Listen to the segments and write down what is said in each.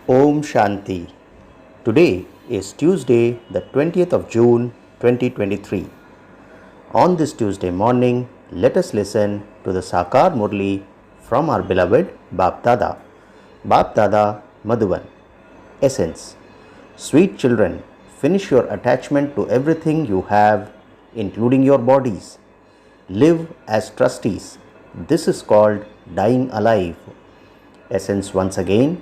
Om Shanti. Today is Tuesday, the 20th of June 2023. On this Tuesday morning, let us listen to the Sakar Murli from our beloved Bap Dada Madhuban. Essence. Sweet children, finish your attachment to everything you have, including your bodies. Live as trustees. This is called dying alive. Essence once again.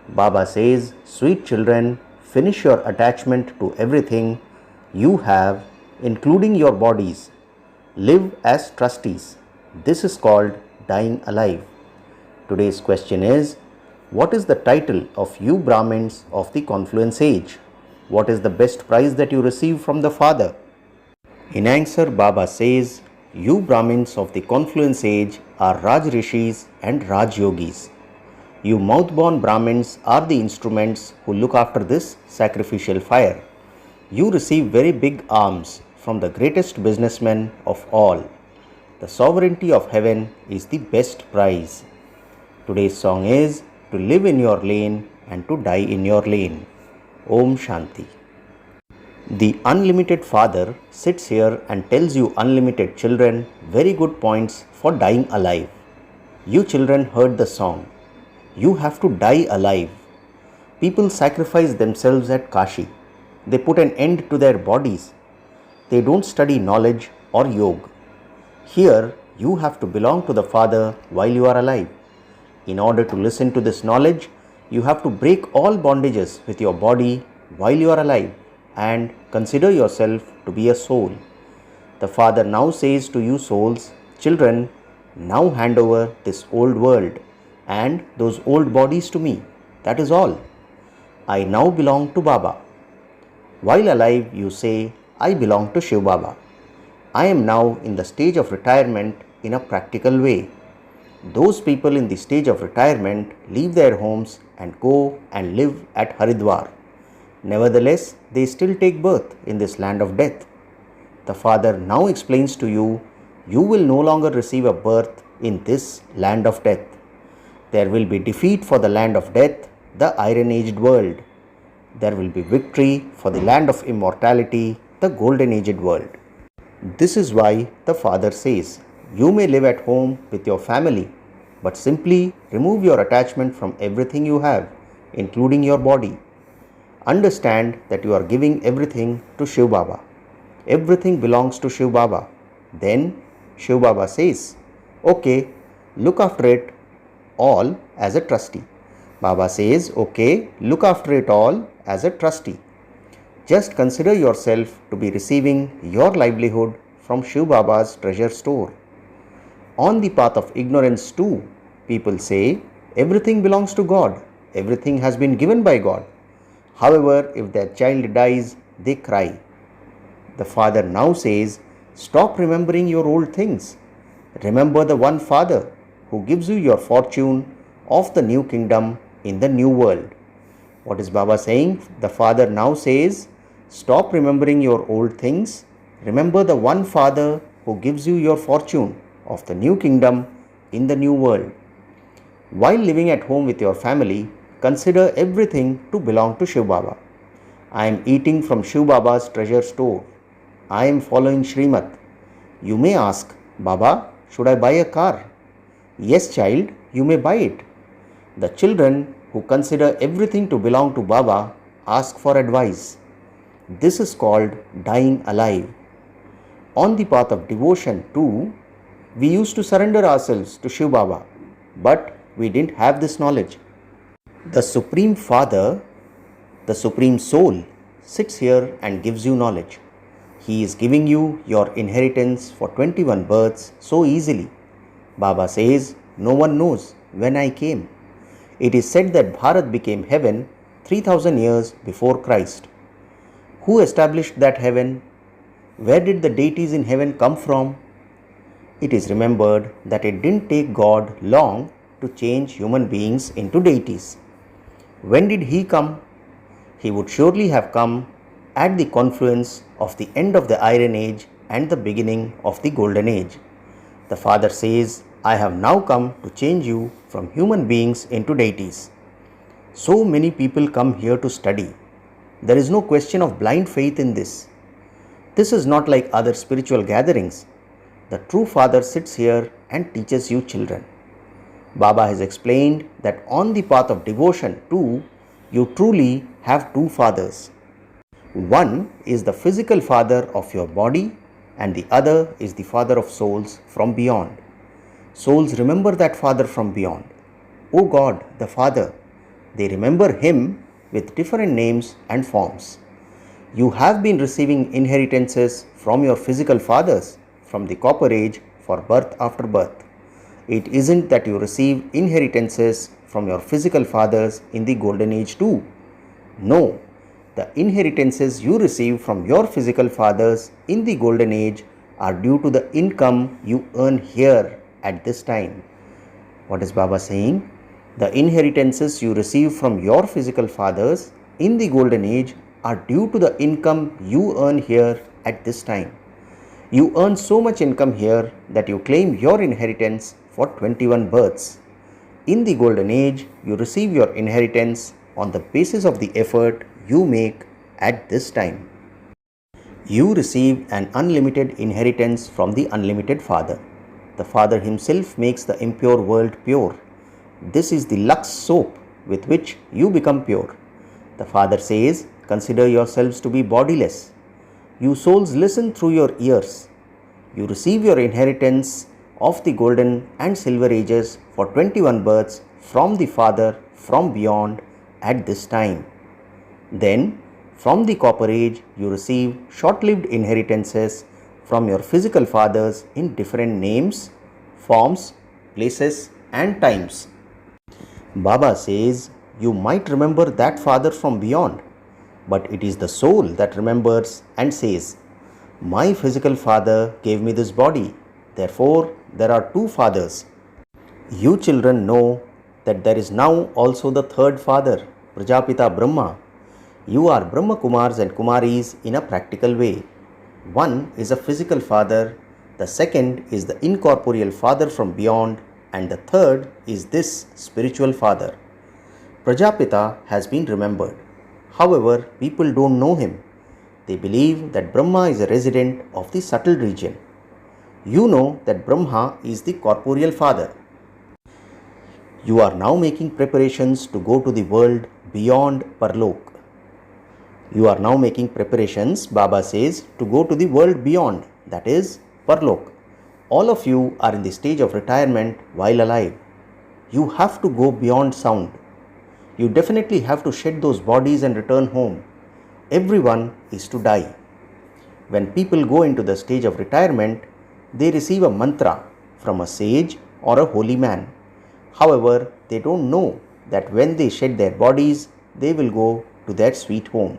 Baba says, sweet children, finish your attachment to everything you have, including your bodies. Live as trustees. This is called dying alive. Today's question is, what is the title of you Brahmins of the confluence age? What is the best prize that you receive from the Father? In answer, Baba says, you Brahmins of the confluence age are Raj Rishis and Raj Yogis. You mouth-born Brahmins are the instruments who look after this sacrificial fire. You receive very big alms from the greatest businessman of all. The sovereignty of heaven is the best prize. Today's song is to live in your lane and to die in your lane. Om Shanti. The unlimited Father sits here and tells you unlimited children very good points for dying alive. You children heard the song. You have to die alive. People sacrifice themselves at Kashi. They put an end to their bodies. They don't study knowledge or yoga. Here, you have to belong to the Father while you are alive. In order to listen to this knowledge, you have to break all bondages with your body while you are alive and consider yourself to be a soul. The Father now says to you souls, children, now hand over this old world and those old bodies to me. That is all. I now belong to Baba. While alive, you say, I belong to Shiv Baba. I am now in the stage of retirement in a practical way. Those people in the stage of retirement leave their homes and go and live at Haridwar. Nevertheless, they still take birth in this land of death. The Father now explains to you, you will no longer receive a birth in this land of death. There will be defeat for the land of death, the iron-aged world. There will be victory for the land of immortality, the golden-aged world. This is why the Father says, you may live at home with your family, but simply remove your attachment from everything you have, including your body. Understand that you are giving everything to Shiv Baba. Everything belongs to Shiv Baba. Then Shiv Baba says, okay, look after it all as a trustee. Baba says, okay, look after it all as a trustee. Just consider yourself to be receiving your livelihood from Shiv Baba's treasure store. On the path of ignorance too, people say, everything belongs to God. Everything has been given by God. However, if their child dies, they cry. The Father now says, stop remembering your old things. Remember the one Father who gives you your fortune of the new kingdom in the new world. What is Baba saying? The Father now says, stop remembering your old things. Remember the one Father who gives you your fortune of the new kingdom in the new world. While living at home with your family, consider everything to belong to Shiv Baba. I am eating from Shiv Baba's treasure store. I am following Srimat. You may ask, Baba, should I buy a car? Yes, child, you may buy it. The children who consider everything to belong to Baba ask for advice. This is called dying alive. On the path of devotion too, we used to surrender ourselves to Shiv Baba, but we didn't have this knowledge. The Supreme Father, the Supreme Soul, sits here and gives you knowledge. He is giving you your inheritance for 21 births so easily. Baba says, no one knows when I came. It is said that Bharat became heaven 3000 years before Christ. Who established that heaven? Where did the deities in heaven come from? It is remembered that it didn't take God long to change human beings into deities. When did He come? He would surely have come at the confluence of the end of the Iron Age and the beginning of the Golden Age. The Father says, I have now come to change you from human beings into deities. So many people come here to study. There is no question of blind faith in this. This is not like other spiritual gatherings. The true Father sits here and teaches you children. Baba has explained that on the path of devotion too, you truly have two fathers. One is the physical father of your body and the other is the father of souls from beyond. Souls remember that father from beyond. O God, the Father, they remember him with different names and forms. You have been receiving inheritances from your physical fathers from the copper age for birth after birth. It isn't that you receive inheritances from your physical fathers in the golden age too. No, the inheritances you receive from your physical fathers in the golden age are due to the income you earn here at this time. What is Baba saying? The inheritances you receive from your physical fathers in the golden age are due to the income you earn here at this time. You earn so much income here that you claim your inheritance for 21 births. In the golden age, you receive your inheritance on the basis of the effort you make at this time. You receive an unlimited inheritance from the unlimited Father. The Father himself makes the impure world pure. This is the Lux soap with which you become pure. The Father says, consider yourselves to be bodiless. You souls listen through your ears. You receive your inheritance of the golden and silver ages for 21 births from the Father from beyond at this time. Then, from the copper age, you receive short-lived inheritances from your physical fathers in different names, forms, places and times. Baba says, you might remember that father from beyond, but it is the soul that remembers and says, my physical father gave me this body, therefore there are two fathers. You children know that there is now also the third father, Prajapita Brahma. You are Brahma Kumars and Kumaris in a practical way. One is a physical father, the second is the incorporeal father from beyond, and the third is this spiritual father. Prajapita has been remembered. However, people don't know him. They believe that Brahma is a resident of the subtle region. You know that Brahma is the corporeal father. You are now making preparations to go to the world beyond Parlok. You are now making preparations, Baba says, to go to the world beyond, that is, Parlok. All of you are in the stage of retirement while alive. You have to go beyond sound. You definitely have to shed those bodies and return home. Everyone is to die. When people go into the stage of retirement, they receive a mantra from a sage or a holy man. However, they don't know that when they shed their bodies, they will go to their sweet home.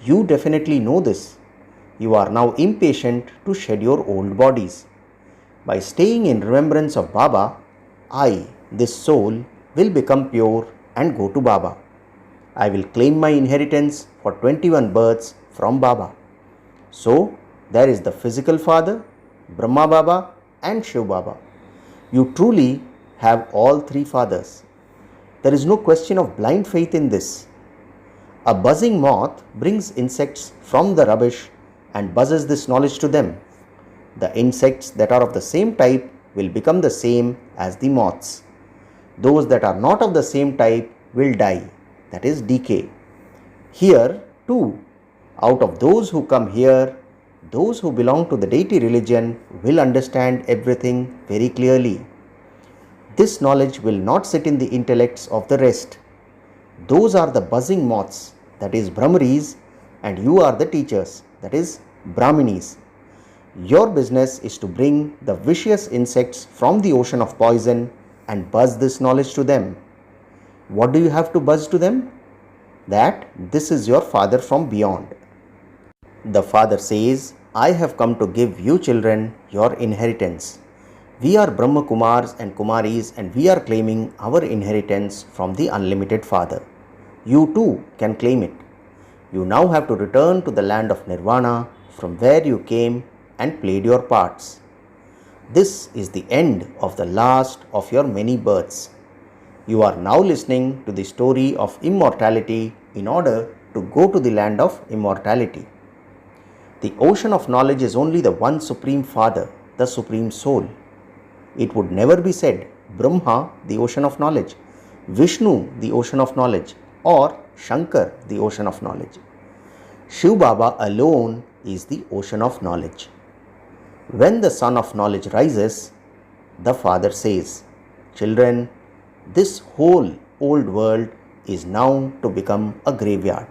You definitely know this. You are now impatient to shed your old bodies. By staying in remembrance of Baba, I, this soul, will become pure and go to Baba. I will claim my inheritance for 21 births from Baba. So, there is the physical father, Brahma Baba and Shiv Baba. You truly have all three fathers. There is no question of blind faith in this. A buzzing moth brings insects from the rubbish and buzzes this knowledge to them. The insects that are of the same type will become the same as the moths. Those that are not of the same type will die, that is decay. Here too, out of those who come here, those who belong to the deity religion will understand everything very clearly. This knowledge will not sit in the intellects of the rest. Those are the buzzing moths, that is Brahmaris, and you are the teachers, that is Brahminis. Your business is to bring the vicious insects from the ocean of poison and buzz this knowledge to them. What do you have to buzz to them? That this is your father from beyond. The father says, I have come to give you children your inheritance. We are Brahma Kumars and Kumaris and we are claiming our inheritance from the unlimited Father. You too can claim it. You now have to return to the land of Nirvana from where you came and played your parts. This is the end of the last of your many births. You are now listening to the story of immortality in order to go to the land of immortality. The ocean of knowledge is only the one Supreme Father, the Supreme Soul. It would never be said Brahma, the ocean of knowledge, Vishnu, the ocean of knowledge, or Shankar, the ocean of knowledge. Shiv Baba alone is the ocean of knowledge. When the sun of knowledge rises, the Father says, "Children, this whole old world is now to become a graveyard.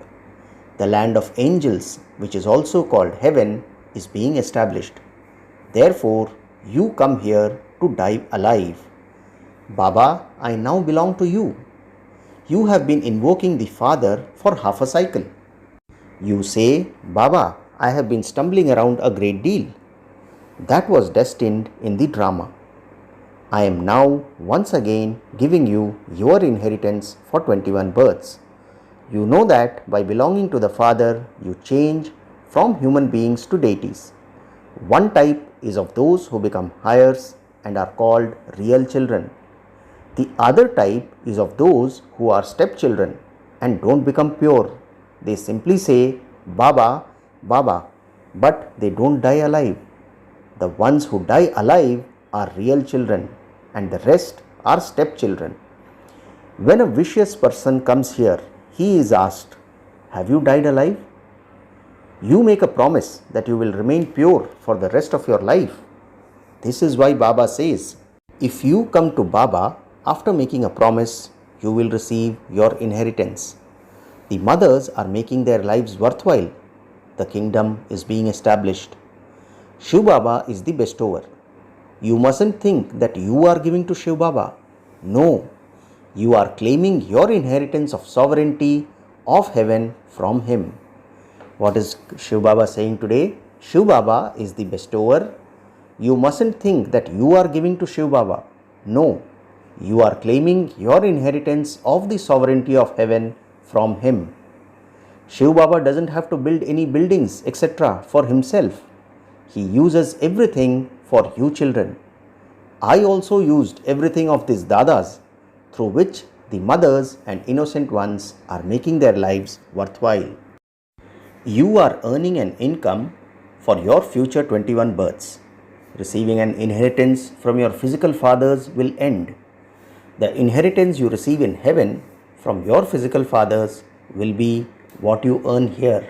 The land of angels, which is also called heaven, is being established. Therefore, you come here to die alive. Baba, I now belong to you. You have been invoking the Father for half a cycle. You say, Baba, I have been stumbling around a great deal. That was destined in the drama. I am now once again giving you your inheritance for 21 births. You know that by belonging to the Father, you change from human beings to deities. One type is of those who become heirs and are called real children. The other type is of those who are stepchildren and don't become pure. They simply say, Baba, Baba, but they don't die alive. The ones who die alive are real children and the rest are stepchildren. When a vicious person comes here, he is asked, have you died alive? You make a promise that you will remain pure for the rest of your life. This is why Baba says, if you come to Baba after making a promise, you will receive your inheritance. The mothers are making their lives worthwhile. The kingdom is being established. Shiv Baba is the bestower. You mustn't think that you are giving to Shiv Baba. No, you are claiming your inheritance of sovereignty of heaven from him. What is Shiv Baba saying today? Shiv Baba is the bestower. You mustn't think that you are giving to Shiv Baba. No, you are claiming your inheritance of the sovereignty of heaven from him. Shiv Baba doesn't have to build any buildings, etc. for himself. He uses everything for you children. I also used everything of these dadas, through which the mothers and innocent ones are making their lives worthwhile. You are earning an income for your future 21 births. Receiving an inheritance from your physical fathers will end. The inheritance you receive in heaven from your physical fathers will be what you earn here.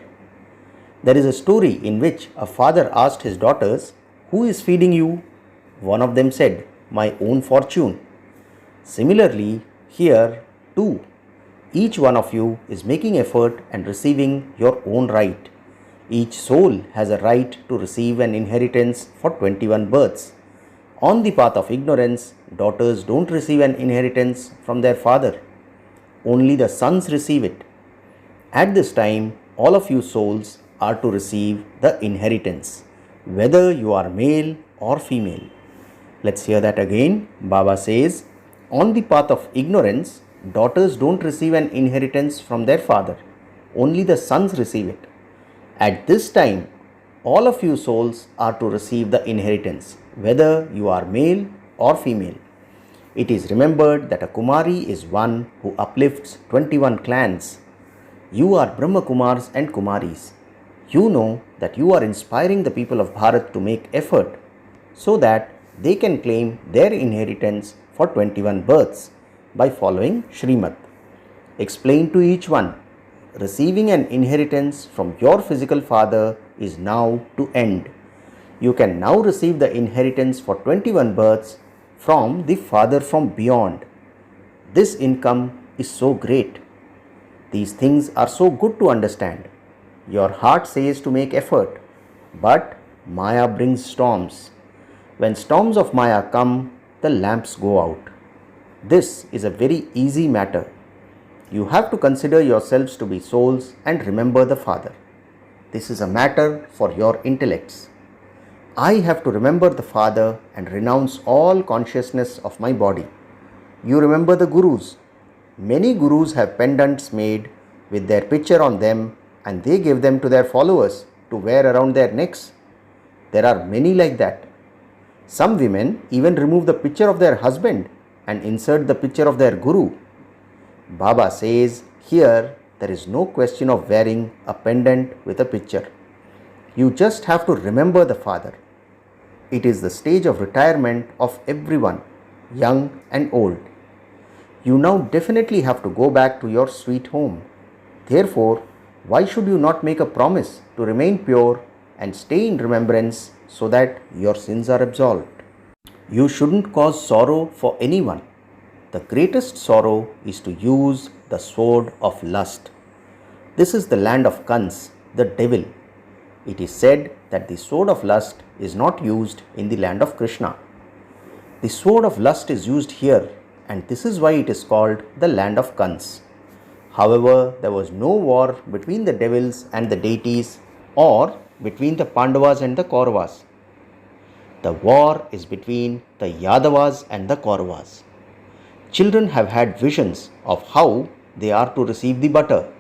There is a story in which a father asked his daughters, who is feeding you? One of them said, my own fortune. Similarly, here too, each one of you is making effort and receiving your own right. Each soul has a right to receive an inheritance for 21 births. On the path of ignorance, daughters don't receive an inheritance from their father. Only the sons receive it. At this time, all of you souls are to receive the inheritance, whether you are male or female. Let's hear that again. Baba says, on the path of ignorance, daughters don't receive an inheritance from their father. Only the sons receive it. At this time, all of you souls are to receive the inheritance, whether you are male or female. It is remembered that a Kumari is one who uplifts 21 clans. You are Brahma Kumars and Kumaris. You know that you are inspiring the people of Bharat to make effort so that they can claim their inheritance for 21 births by following Shrimad. Explain to each one. Receiving an inheritance from your physical father is now to end. You can now receive the inheritance for 21 births from the Father from beyond. This income is so great. These things are so good to understand. Your heart says to make effort, but Maya brings storms. When storms of Maya come, the lamps go out. This is a very easy matter. You have to consider yourselves to be souls and remember the Father. This is a matter for your intellects. I have to remember the Father and renounce all consciousness of my body. You remember the Gurus. Many Gurus have pendants made with their picture on them and they give them to their followers to wear around their necks. There are many like that. Some women even remove the picture of their husband and insert the picture of their guru. Baba says here there is no question of wearing a pendant with a picture. You just have to remember the father. It is the stage of retirement of everyone, young and old. You now definitely have to go back to your sweet home. Therefore, why should you not make a promise to remain pure and stay in remembrance so that your sins are absolved? You shouldn't cause sorrow for anyone. The greatest sorrow is to use the sword of lust. This is the land of Kans, the devil. It is said that the sword of lust is not used in the land of Krishna. The sword of lust is used here, and this is why it is called the land of Kans. However, there was no war between the devils and the deities or between the Pandavas and the Kauravas. The war is between the Yadavas and the Kauravas. Children have had visions of how they are to receive the butter.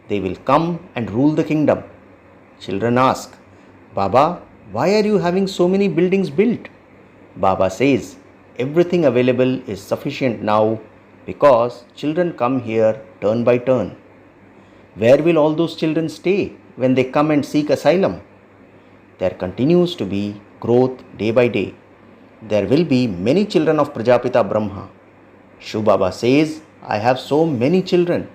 They will come and rule the kingdom. Children ask, Baba, why are you having so many buildings built? Baba says, everything available is sufficient now because children come here turn by turn. Where will all those children stay when they come and seek asylum? There continues to be growth day by day. There will be many children of Prajapita Brahma. Shiv Baba says, I have so many children.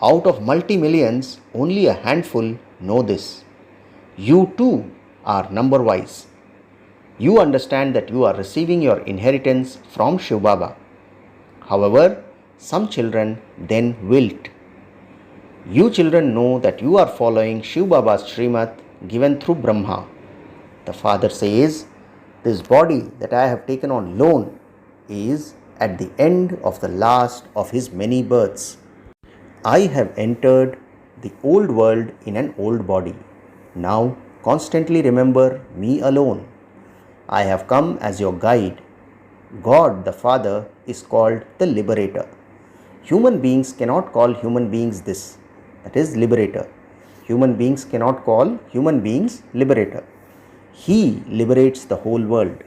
Out of multi-millions, only a handful know this. You too are number-wise. You understand that you are receiving your inheritance from Shiv Baba. However, some children then wilt. You children know that you are following Shiv Baba's Srimat given through Brahma. The father says, this body that I have taken on loan is at the end of the last of his many births. I have entered the old world in an old body. Now constantly remember me alone. I have come as your guide. God the Father is called the Liberator. Human beings cannot call human beings this, that is Liberator. Human beings cannot call human beings Liberator. He liberates the whole world.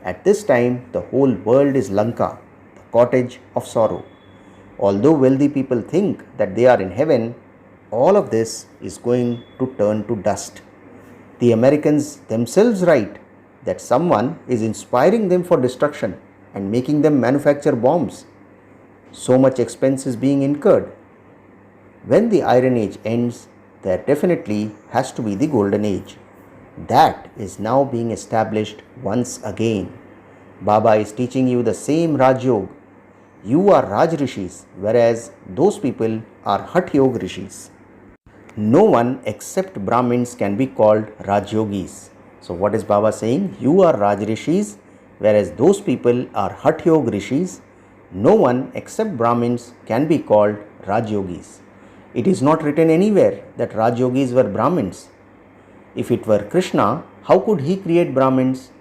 At this time, the whole world is Lanka, the cottage of sorrow. Although wealthy people think that they are in heaven, all of this is going to turn to dust. The Americans themselves write that someone is inspiring them for destruction and making them manufacture bombs. So much expense is being incurred. When the Iron Age ends, there definitely has to be the Golden Age. That is now being established once again. Baba is teaching you the same Raj Yoga. You are Raj Rishis, whereas those people are Hat Yoga Rishis. No one except Brahmins can be called Raj Yogis. So what is Baba saying? You are Raj Rishis, whereas those people are Hat Yoga Rishis. No one except Brahmins can be called Raj Yogis. It is not written anywhere that Raj Yogis were Brahmins. If it were Krishna, how could he create Brahmins?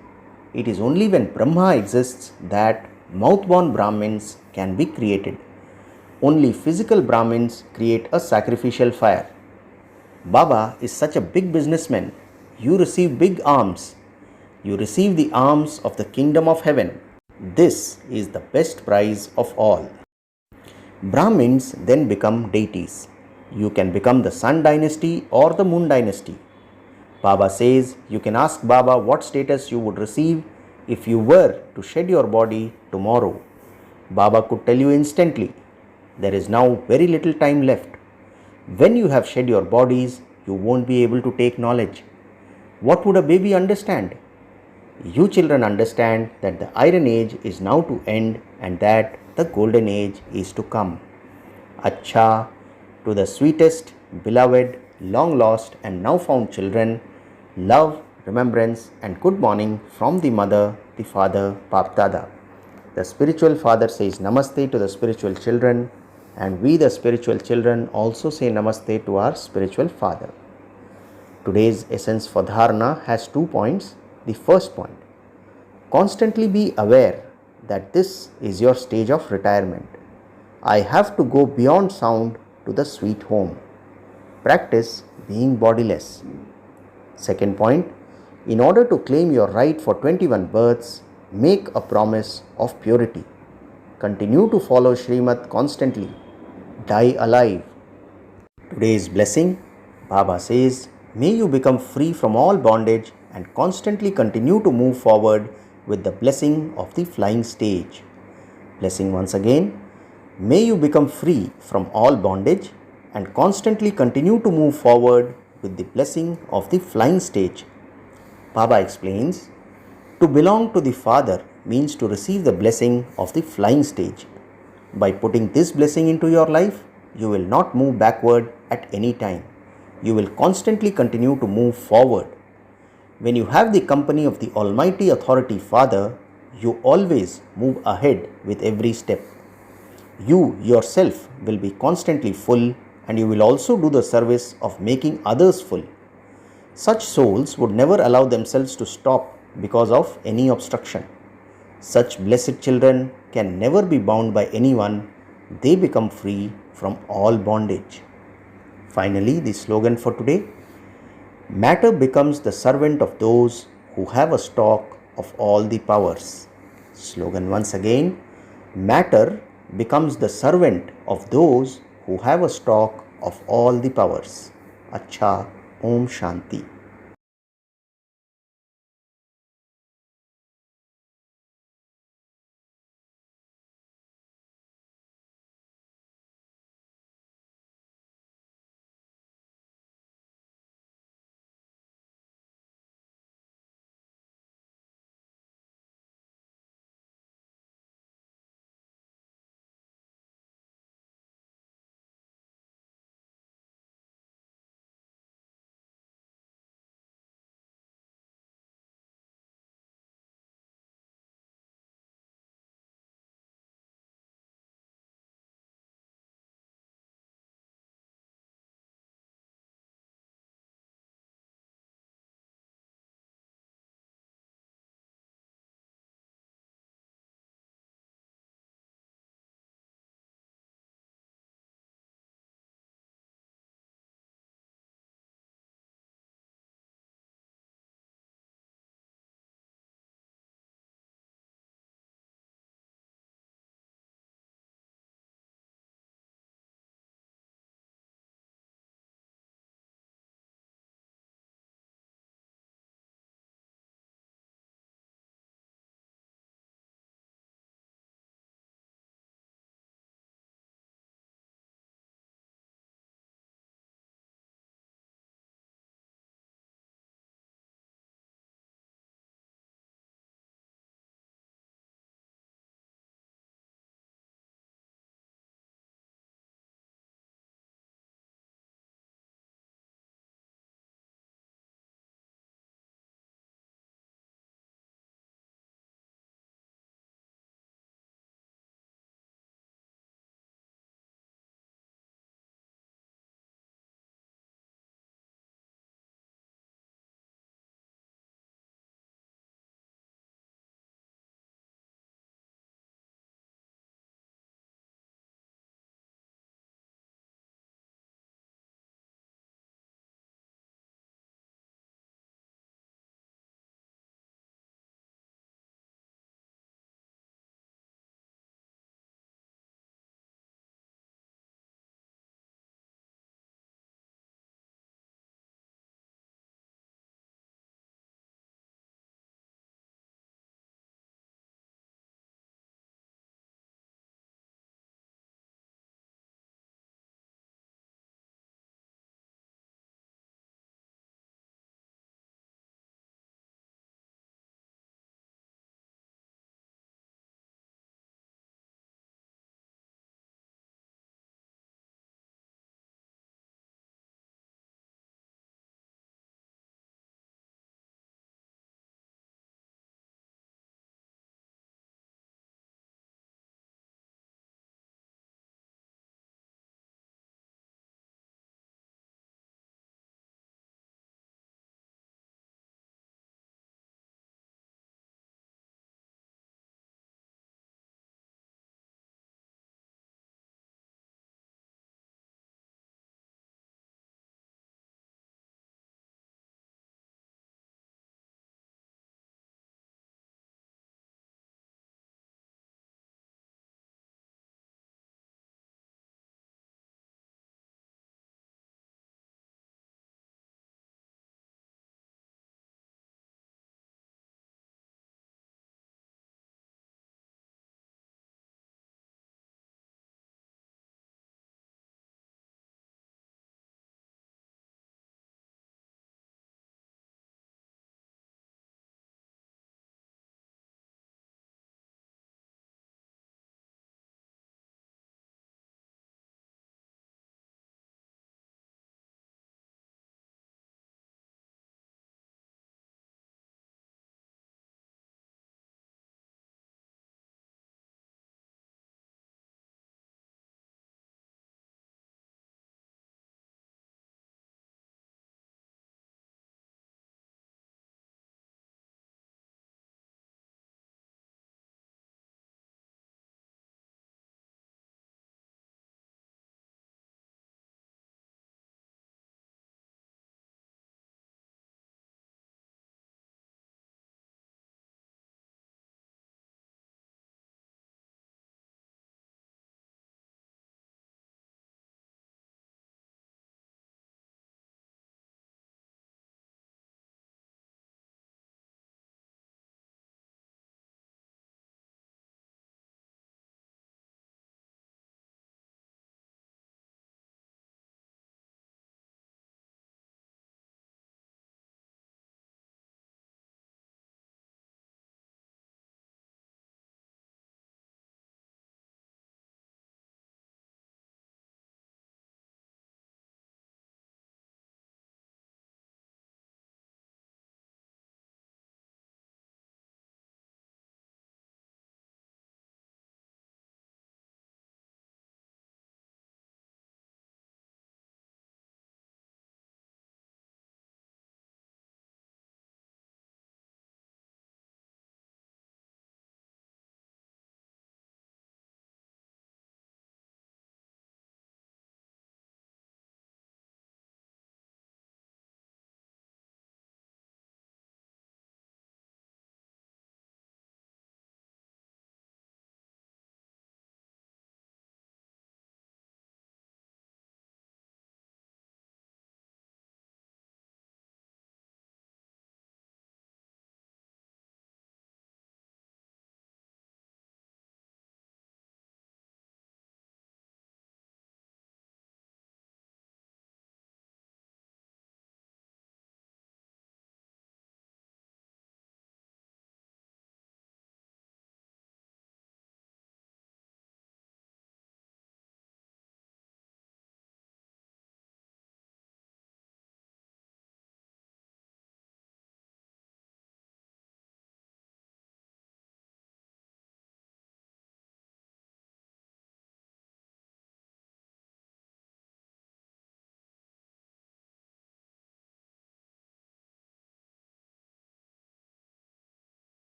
It is only when Brahma exists that mouth-born Brahmins can be created. Only physical Brahmins create a sacrificial fire. Baba is such a big businessman. You receive big alms. You receive the alms of the kingdom of heaven. This is the best prize of all. Brahmins then become deities. You can become the Sun dynasty or the Moon dynasty. Baba says you can ask Baba what status you would receive if you were to shed your body tomorrow. Baba could tell you instantly. There is now very little time left. When you have shed your bodies, you won't be able to take knowledge. What would a baby understand? You children understand that the Iron Age is now to end and that the Golden Age is to come. Acha, to the sweetest, beloved, long lost and now found children, love, remembrance and good morning from the mother, the father, Bap Dada. The spiritual father says namaste to the spiritual children, and we the spiritual children also say namaste to our spiritual father. Today's essence for dharana has 2 points. The first point, constantly be aware that this is your stage of retirement. I have to go beyond sound to the sweet home. Practice being bodiless. Second point, in order to claim your right for 21 births, make a promise of purity. Continue to follow Srimad constantly. Die alive. Today's blessing, Baba says, may you become free from all bondage and constantly continue to move forward with the blessing of the flying stage. Blessing once again, may you become free from all bondage and constantly continue to move forward with the blessing of the flying stage. Baba explains, to belong to the Father means to receive the blessing of the flying stage. By putting this blessing into your life, you will not move backward at any time. You will constantly continue to move forward. When you have the company of the Almighty Authority Father, you always move ahead with every step. You yourself will be constantly full, and you will also do the service of making others full. Such souls would never allow themselves to stop because of any obstruction. Such blessed children can never be bound by anyone. They become free from all bondage. Finally, the slogan for today, matter becomes the servant of those who have a stock of all the powers. Slogan once again, matter becomes the servant of those who have a stock of all the powers. Acha, Om Shanti.